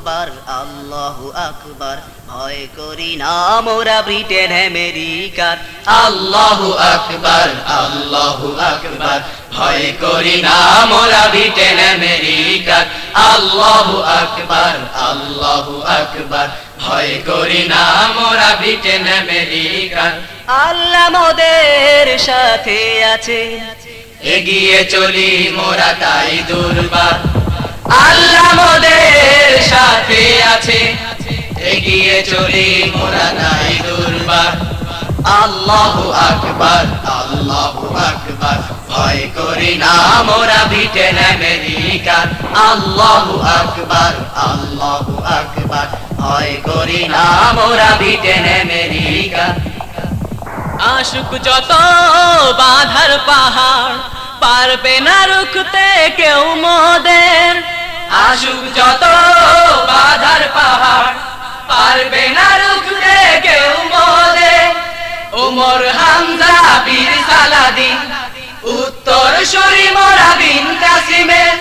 আকবার আল্লাহু আকবার ভয় করি না মোরা ব্রিটেন আমেরিকার আল্লাহু আকবার আল্লাহু আকবার ভয় করি না মোরা ব্রিটেন আমেরিকার আল্লাহু আকবার আল্লাহু আকবার ভয় করি না মোরা ব্রিটেন আমেরিকার আল্লাহ মোদের সাথে আছে এগিয়ে চলি মোরা তাই দুর্বার আল্লাহ মোদের সাথে আছে এগিয়ে চলি মোরা তাই দুর্বার আল্লাহু আকবার আল্লাহু আকবার ভয় করি না মোরা ব্রিটেন আমেরিকার আল্লাহু আকবার আল্লাহু আকবার ভয় করি না মোরা ব্রিটেন আমেরিকার আশুক যত বাধার পাহাড় পারবে না রুখতে কেউ মোদের আশুক যত বাধার পাহাড় পারবে না রুখতে কেউ মোদের ওমর হামজা বীর সালাদিন উত্তর সরি মোরা বিন কাসিমের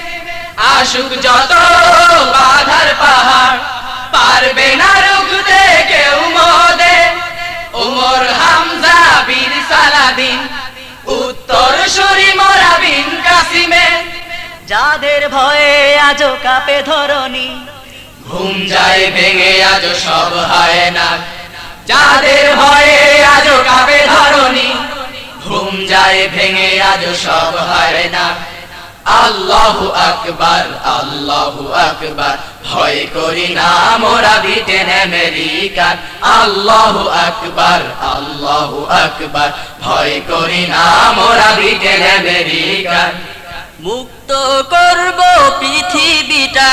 আশুক যত বাধার পাহাড় পারবে না রুখতে কেউ মোদের ওমর হামজা বীর সালাদিন উত্তর সরি মোরা বিন কাসিমের যাদের ভয়ে আজো কাঁপে ধরণী ঘুম যায় ভেঙে আজ সব হয় না যাদের ভয়ে আজ কাঁপে ধরণী ঘুম যায় ভেঙে আজ সব হয় না আল্লাহু আকবার আল্লাহু আকবার ভয় করি না মোরা ব্রিটেন আমেরিকার আল্লাহু আকবার আল্লাহু আকবার ভয় করি না মোরা ব্রিটেন আমেরিকার মুক্ত করব পৃথিবীটা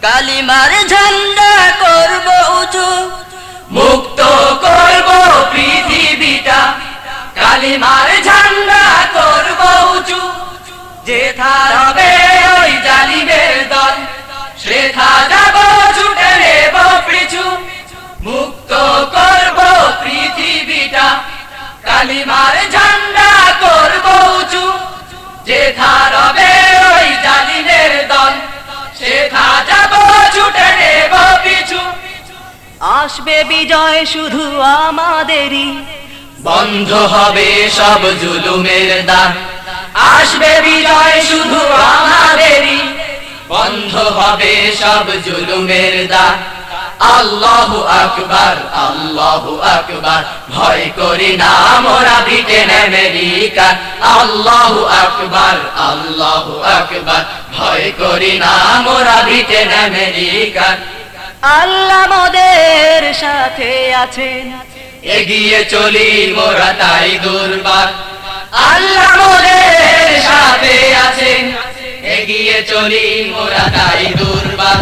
কালিমার ঝান্ডা করব উঁচু মুক্ত করব পৃথিবীটা কালিমার ঝান্ডা করব উঁচু যেথা হবে ওই জালিমের দল সেথা যাব ছুটে নেব পিছু মুক্ত করব পৃথিবীটা কালিমার ঝান্ডা করব উঁচু যেথা হবে ওই জালিমের দল সেথা যাব ছুটে নেব পিছু আসবে বিজয় শুধু আমাদেরই বন্ধ হবে সব জুলুমের দ্বার আসবে বিজয় শুধু আমাদেরই বন্ধ হবে সব জুলুমের দ্বার আল্লাহু আকবার আল্লাহু আকবার ভয় করি না মোরা ব্রিটেন আমেরিকার আল্লাহু আকবার আল্লাহু আকবার ভয় করি না মোরা ব্রিটেন আমেরিকার আল্লাহ মোদের সাথে আছেন এগিয়ে চলি মোরা তাই দুর্বার আল্লাহ মোদের সাথে আছেন এগিয়ে চলি মোরা তাই দুর্বার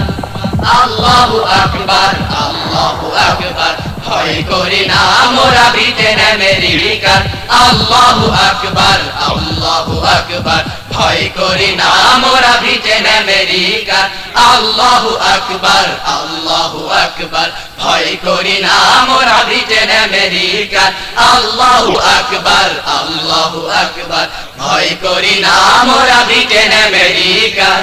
আল্লাহু আকবার আল্লাহু আকবার ভয় করি না মোরা ব্রিটেন আমেরিকার আল্লাহু আকবার আল্লাহু আকবার ভয় করি না মোরা ব্রিটেন আমেরিকার আল্লাহু আকবার আল্লাহু আকবার ভয় করি না মোরা ব্রিটেন আমেরিকার আল্লাহু আকবার আল্লাহু আকবার ভয় করি না মোরা ব্রিটেন আমেরিকার